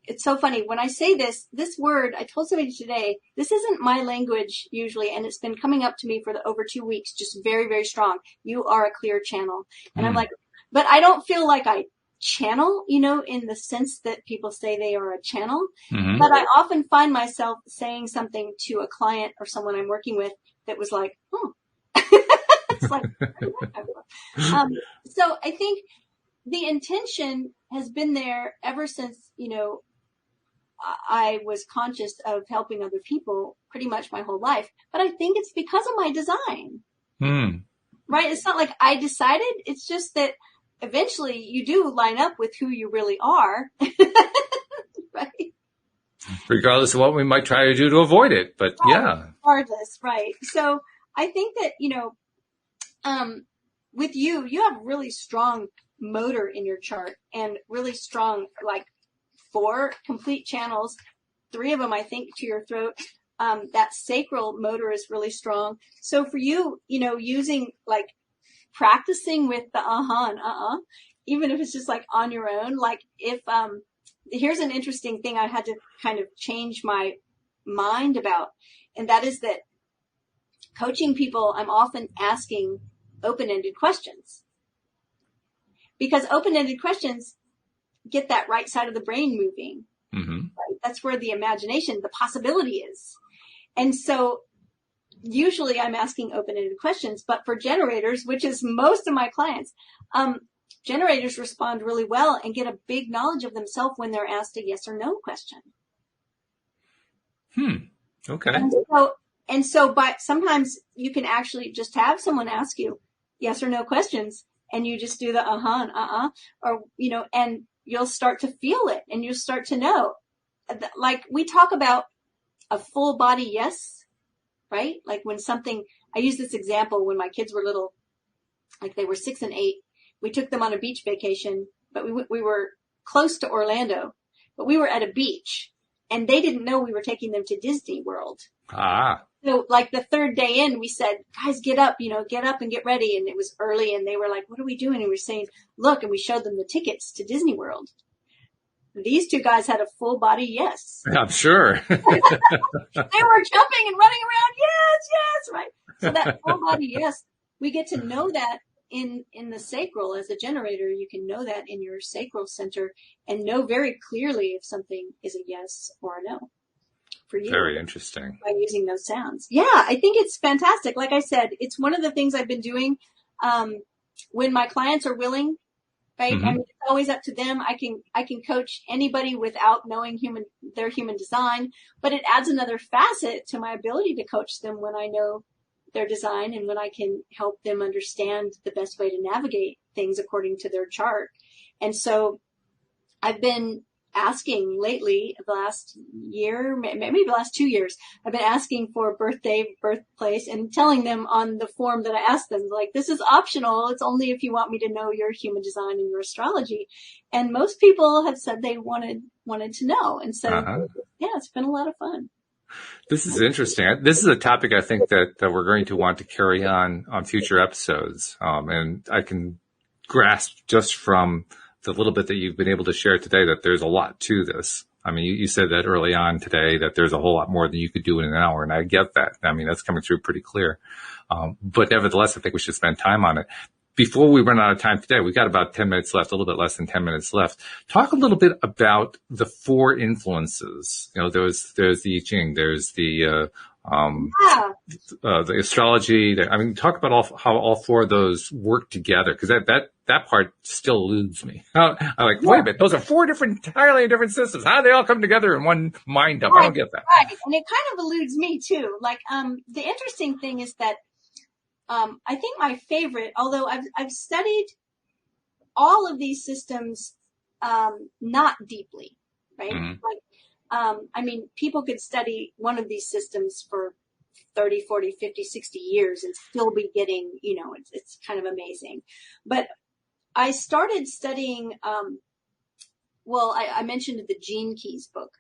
it's so funny. When I say this word, I told somebody today, this isn't my language usually, and it's been coming up to me for over 2 weeks, just very, very strong. You are a clear channel. And I'm like, but I don't feel like I channel, in the sense that people say they are a channel. Mm-hmm. But I often find myself saying something to a client or someone I'm working with that was like, it's like, so I think the intention has been there ever since, I was conscious of helping other people pretty much my whole life. But I think it's because of my design, right? It's not like I decided. It's just that eventually you do line up with who you really are, right? Regardless of what we might try to do to avoid it. But yeah. Regardless, right. So I think that, with you have really strong motor in your chart and really strong, like 4 complete channels, 3 of them, I think, to your throat. That sacral motor is really strong. So for you, using like practicing with the and even if it's just like on your own, like if, here's an interesting thing I had to kind of change my mind about, and that is that coaching people, I'm often asking open-ended questions, because open-ended questions get that right side of the brain moving. Mm-hmm. Right? That's where the imagination, the possibility is. And so usually I'm asking open-ended questions, but for generators, which is most of my clients, generators respond really well and get a big knowledge of themselves when they're asked a yes or no question. Okay. And so by sometimes you can actually just have someone ask you yes or no questions, and you just do the and or, and you'll start to feel it, and you'll start to know. Like we talk about a full body yes, right? Like when something, I use this example when my kids were little, like they were 6 and 8. We took them on a beach vacation, but we were close to Orlando, but we were at a beach, and they didn't know we were taking them to Disney World. So like the 3rd day in, we said, guys, get up and get ready. And it was early, and they were like, what are we doing? And we were saying, look, and we showed them the tickets to Disney World. These 2 guys had a full body yes. I'm sure. They were jumping and running around. Yes, right. So that full body yes, we get to know that in the sacral. As a generator, you can know that in your sacral center and know very clearly if something is a yes or a no for you. Very interesting. By using those sounds. Yeah, I think it's fantastic. Like I said, it's one of the things I've been doing when my clients are willing, right? Mm-hmm. I mean, it's always up to them. I can coach anybody without knowing their human design, but it adds another facet to my ability to coach them when I know their design and when I can help them understand the best way to navigate things according to their chart. And so I've been asking lately, the last year, maybe the last 2 years, I've been asking for birthday, birthplace, and telling them on the form that I asked them, like, this is optional. It's only if you want me to know your human design and your astrology. And most people have said they wanted to know. And so, yeah, it's been a lot of fun. This is interesting. This is a topic I think that we're going to want to carry on future episodes. And I can grasp just from the little bit that you've been able to share today that there's a lot to this. I mean, you said that early on today that there's a whole lot more than you could do in an hour, and I get that. I mean, that's coming through pretty clear. But nevertheless, I think we should spend time on it. Before we run out of time today, we've got about 10 minutes left, a little bit less than 10 minutes left. Talk a little bit about the 4 influences. There's the Ching, there's the astrology. Talk about how all 4 of those work together, because that part still eludes me. I'm like, wait a minute, those are 4 entirely different systems. How do they all come together in one mind dump? I don't get that. Right. And it kind of eludes me too. Like, the interesting thing is that, I think my favorite, although I've studied all of these systems, not deeply, right? Like, I mean, people could study one of these systems for 30, 40, 50, 60 years and still be getting, it's kind of amazing. But I started studying, I mentioned the Gene Keys book.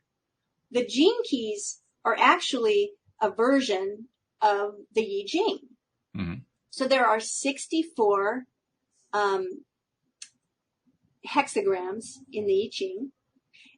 The Gene Keys are actually a version of the I Ching. Mm-hmm. So there are 64 hexagrams in the I Ching,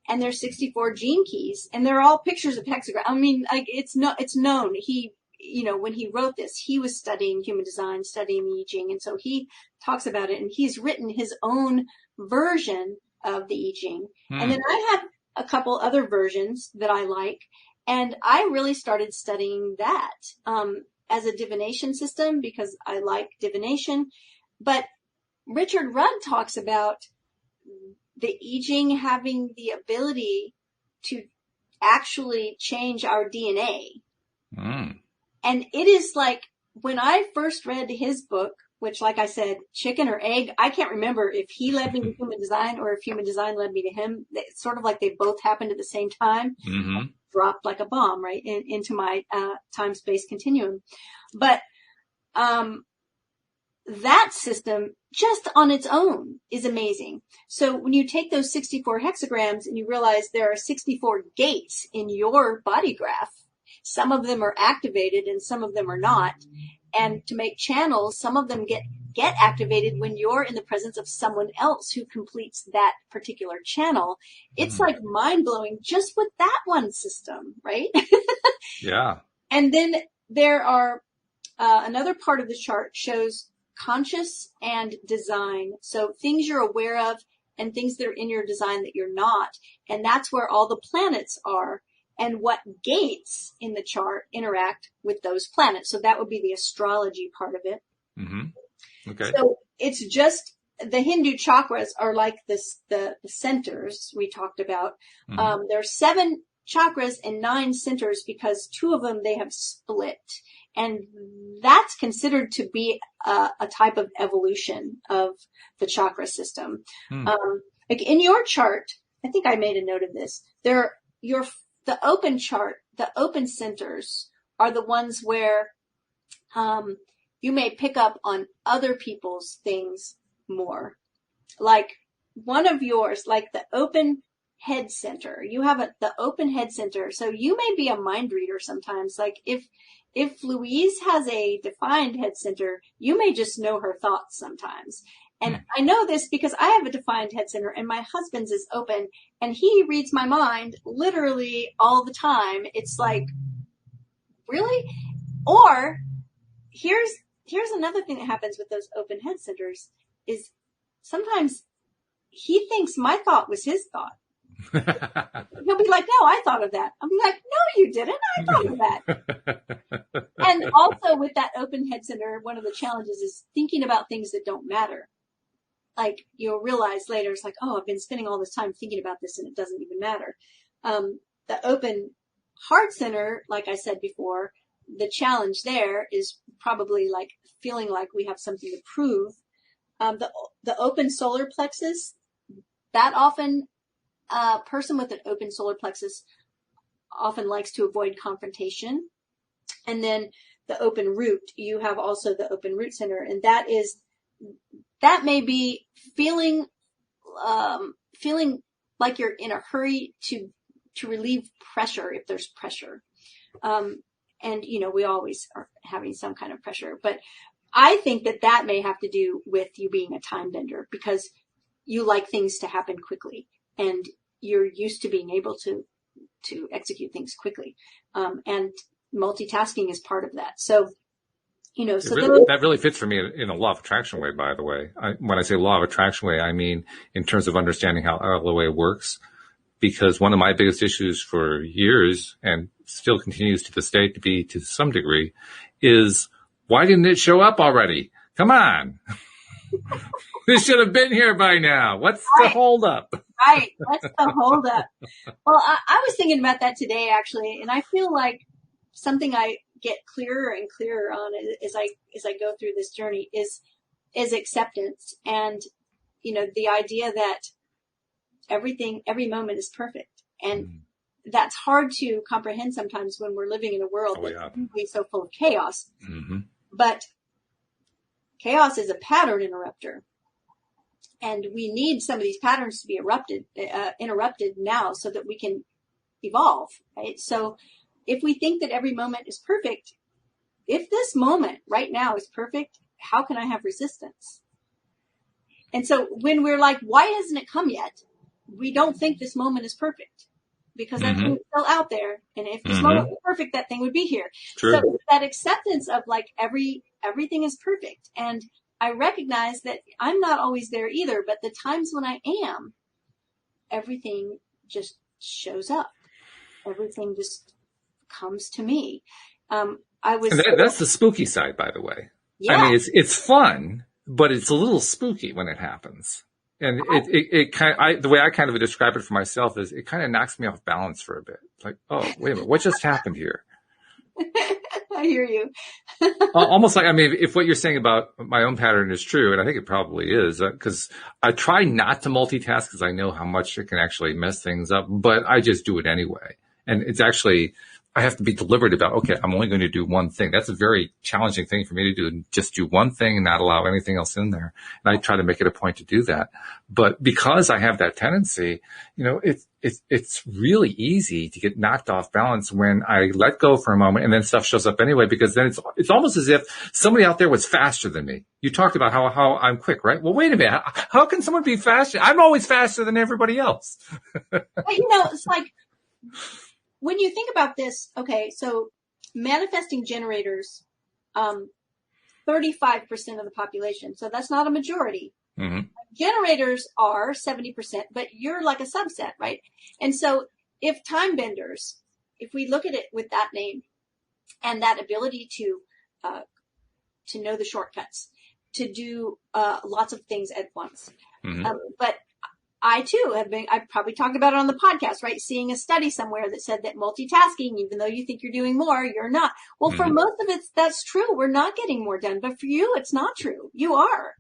and there's 64 gene keys, and they're all pictures of hexagrams. I mean, like, it's known. He, when he wrote this, he was studying human design, studying the I Ching, and so he talks about it, and he's written his own version of the I Ching. And then I have a couple other versions that I like, and I really started studying that as a divination system because I like divination. But Richard Rudd talks about the I Ching having the ability to actually change our DNA. And it is like, when I first read his book, which, like I said, chicken or egg, I can't remember if he led me to human design or if human design led me to him. It's sort of like they both happened at the same time, dropped like a bomb, right, into my time-space continuum. But that system just on its own is amazing. So when you take those 64 hexagrams and you realize there are 64 gates in your body graph, some of them are activated and some of them are not. And to make channels, some of them get activated when you're in the presence of someone else who completes that particular channel. It's like mind-blowing just with that one system, right? Yeah. And then there are another part of the chart shows conscious and design. So things you're aware of and things that are in your design that you're not. And that's where all the planets are and what gates in the chart interact with those planets. So that would be the astrology part of it. Okay. So it's just the Hindu chakras are like this, the centers we talked about. There are 7 chakras and 9 centers because 2 of them they have split. And that's considered to be a type of evolution of the chakra system. Like in your chart, I think I made a note of this. The open chart, the open centers are the ones where you may pick up on other people's things more. Like one of yours, like the open head center, you have the open head center. So you may be a mind reader sometimes. Like if Louise has a defined head center, you may just know her thoughts sometimes. And I know this because I have a defined head center and my husband's is open and he reads my mind literally all the time. It's like, really? Or here's another thing that happens with those open head centers is sometimes he thinks my thought was his thought. He'll be like, no, I thought of that. I'll be like, no, you didn't. I thought of that. And also with that open head center, one of the challenges is thinking about things that don't matter. Like you'll realize later, it's like, oh, I've been spending all this time thinking about this and it doesn't even matter. The open heart center, like I said before, the challenge there is probably like feeling like we have something to prove. The open solar plexus, that often, a person with an open solar plexus often likes to avoid confrontation. And then the open root, you have also the open root center, and that may be feeling like you're in a hurry to relieve pressure if there's pressure. And we always are having some kind of pressure, but I think that may have to do with you being a time bender because you like things to happen quickly and you're used to being able to execute things quickly. And multitasking is part of that. So, that really fits for me in a law of attraction way, by the way. When I say law of attraction way, I mean in terms of understanding how LOA works, because one of my biggest issues for years and still continues to this day to be to some degree is why didn't it show up already? Come on. This should have been here by now. What's the holdup? Right. What's the holdup? Well, I was thinking about that today, actually, and I feel like something I get clearer and clearer on as I go through this journey is acceptance, and the idea that every moment is perfect, and that's hard to comprehend sometimes when we're living in a world that's so full of chaos. Mm-hmm. But chaos is a pattern interrupter, and we need some of these patterns to be interrupted now so that we can evolve, right? So if we think that every moment is perfect, if this moment right now is perfect, how can I have resistance? And so when we're like, why hasn't it come yet? We don't think this moment is perfect because that thing is still out there. And if this moment was perfect, that thing would be here. True. So that acceptance of like everything is perfect. And I recognize that I'm not always there either, but the times when I am, everything just shows up. Everything just comes to me. That's the spooky side, by the way. Yeah. I mean, it's fun, but it's a little spooky when it happens. And the way I kind of describe it for myself is it kind of knocks me off balance for a bit. Like, oh, wait a minute, what just happened here? I hear you. Almost like, I mean, if what you're saying about my own pattern is true, and I think it probably is, because I try not to multitask because I know how much it can actually mess things up, but I just do it anyway. And it's actually, I have to be deliberate about, okay, I'm only going to do one thing. That's a very challenging thing for me to do, just do one thing and not allow anything else in there. And I try to make it a point to do that. But because I have that tendency, it's really easy to get knocked off balance when I let go for a moment and then stuff shows up anyway, because then it's almost as if somebody out there was faster than me. You talked about how I'm quick, right? Well, wait a minute. How can someone be faster? I'm always faster than everybody else. But, it's like, when you think about this, okay, so manifesting generators, 35% of the population. So that's not a majority. Mm-hmm. Generators are 70%, but you're like a subset, right? And so if time benders, if we look at it with that name and that ability to know the shortcuts, to do lots of things at once, but I too I've probably talked about it on the podcast, right? Seeing a study somewhere that said that multitasking, even though you think you're doing more, you're not. Well, for most of it, that's true. We're not getting more done, but for you, it's not true. You are.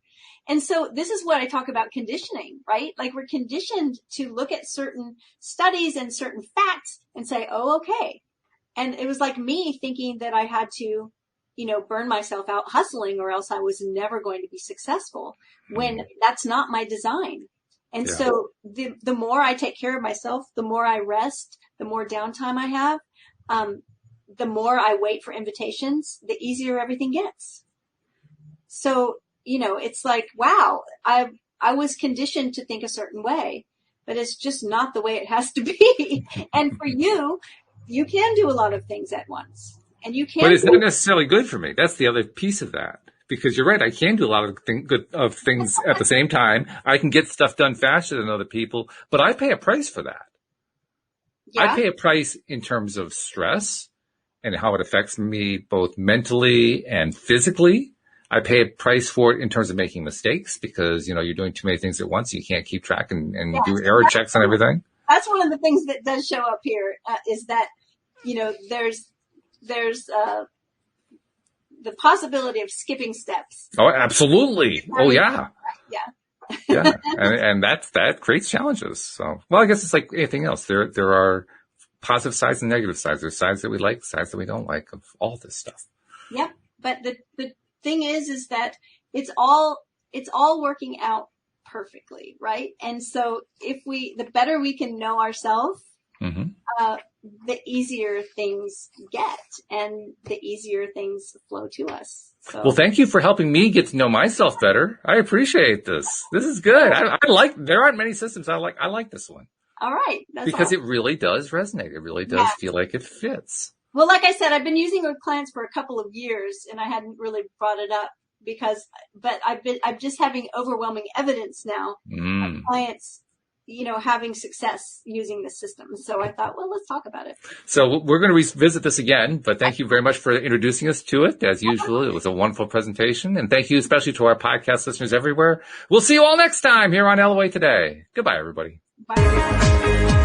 And so this is what I talk about conditioning, right? Like we're conditioned to look at certain studies and certain facts and say, oh, okay. And it was like me thinking that I had to, burn myself out hustling or else I was never going to be successul when that's not my design. And so the more I take care of myself, the more I rest, the more downtime I have, the more I wait for invitations, the easier everything gets. So, it's like, wow, I was conditioned to think a certain way, but it's just not the way it has to be. And for you can do a lot of things at once. And you can. But it's not necessarily good for me. That's the other piece of that. Because you're right, I can do a lot of things at the same time. I can get stuff done faster than other people, but I pay a price for that. Yeah. I pay a price in terms of stress and how it affects me both mentally and physically. I pay a price for it in terms of making mistakes because, you're doing too many things at once. You can't keep track and do error checks and everything. That's one of the things that does show up here is that, there's the possibility of skipping steps. Oh, absolutely. Oh, yeah. Yeah. Yeah. And that creates challenges. So, well, I guess it's like anything else. There are positive sides and negative sides. There's sides that we like, sides that we don't like of all this stuff. Yeah. But the thing is that it's all working out perfectly. Right. And so the better we can know ourselves, the easier things get and the easier things flow to us. So. Well, thank you for helping me get to know myself better. I appreciate this. This is good. There aren't many systems I like this one. All right. Because it really does resonate. It really does feel like it fits. Well, like I said, I've been using it with clients for a couple of years and I hadn't really brought it up but I'm just having overwhelming evidence now of clients having success using the system. So I thought, well, let's talk about it. So we're going to revisit this again, but thank you very much for introducing us to it. As usual, it was a wonderful presentation. And thank you especially to our podcast listeners everywhere. We'll see you all next time here on LOA Today. Goodbye, everybody. Bye, everybody.